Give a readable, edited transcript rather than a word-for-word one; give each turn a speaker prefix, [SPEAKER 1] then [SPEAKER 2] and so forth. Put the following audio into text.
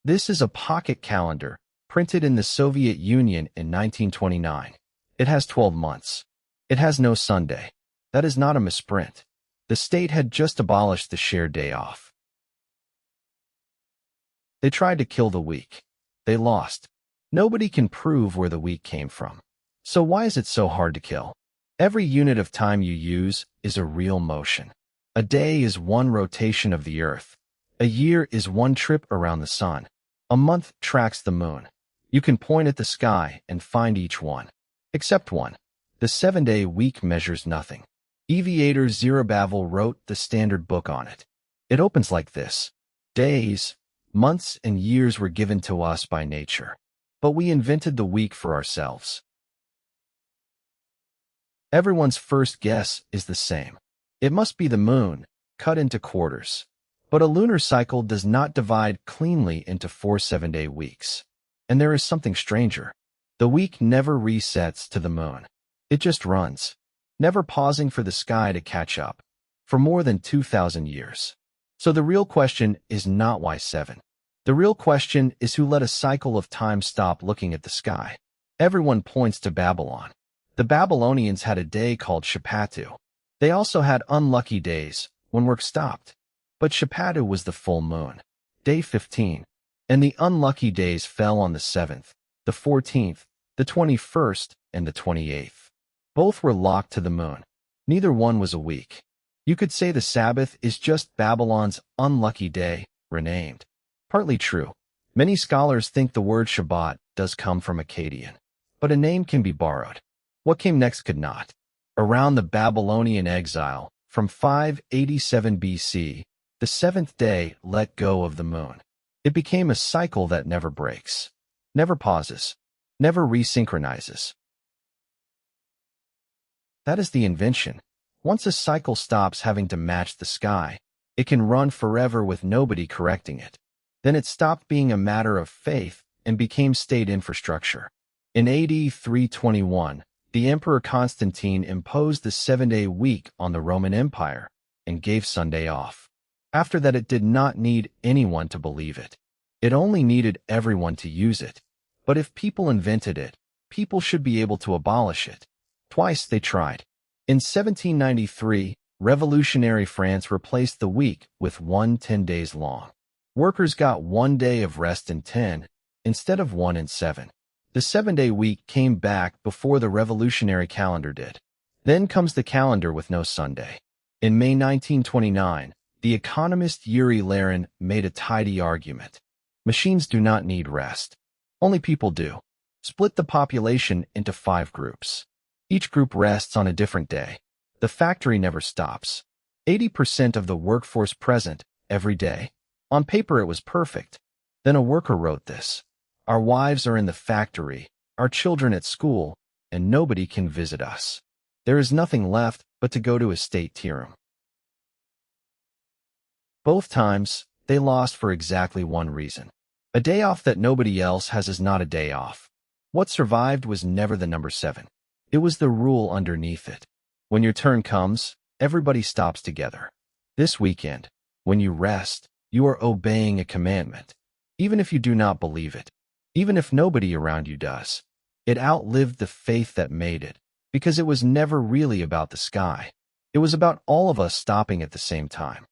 [SPEAKER 1] This is a pocket calendar, printed in the Soviet Union in 1929. It has 12 months. It has no Sunday. That is not a misprint. The state had just abolished the shared day off. They tried to kill the week. They lost. Nobody can prove where the week came from. So why is it so hard to kill? Every unit of time you use is a real motion. A day is one rotation of the Earth. A year is one trip around the sun. A month tracks the moon. You can point at the sky and find each one. Except one. The 7-day week measures nothing. Aviator Zerubbabel wrote the standard book on it. It opens like this. Days, months, and years were given to us by nature. But we invented the week for ourselves. Everyone's first guess is the same. It must be the moon, cut into quarters. But a lunar cycle does not divide cleanly into 4 7-day weeks. And there is something stranger. The week never resets to the moon. It just runs, never pausing for the sky to catch up, for more than 2,000 years. So the real question is not why 7. The real question is who let a cycle of time stop looking at the sky. Everyone points to Babylon. The Babylonians had a day called Shappatu. They also had unlucky days, when work stopped. But Shappatu was the full moon, day 15, and the unlucky days fell on the 7th, the 14th, the 21st, and the 28th. Both were locked to the moon. Neither one was a week. You could say the Sabbath is just Babylon's unlucky day, renamed. Partly true. Many scholars think the word Shabbat does come from Akkadian. But a name can be borrowed. What came next could not. Around the Babylonian exile, from 587 BC, the 7th day let go of the moon. It became a cycle that never breaks, never pauses, never resynchronizes. That is the invention. Once a cycle stops having to match the sky, it can run forever with nobody correcting it. Then it stopped being a matter of faith and became state infrastructure. In AD 321, the Emperor Constantine imposed the 7-day week on the Roman Empire and gave Sunday off. After that, it did not need anyone to believe it. It only needed everyone to use it. But if people invented it, people should be able to abolish it. Twice they tried. In 1793, revolutionary France replaced the week with one 10 days long. Workers got 1 day of rest in 10, instead of 1 in 7. The 7-day week came back before the revolutionary calendar did. Then comes the calendar with no Sunday. In May 1929, the economist Yuri Larin made a tidy argument. Machines do not need rest. Only people do. Split the population into 5 groups. Each group rests on a different day. The factory never stops. 80% of the workforce present every day. On paper it was perfect. Then a worker wrote this. Our wives are in the factory, our children at school, and nobody can visit us. There is nothing left but to go to a state tea room. Both times, they lost for exactly one reason. A day off that nobody else has is not a day off. What survived was never the number 7. It was the rule underneath it. When your turn comes, everybody stops together. This weekend, when you rest, you are obeying a commandment. Even if you do not believe it. Even if nobody around you does. It outlived the faith that made it, because it was never really about the sky. It was about all of us stopping at the same time.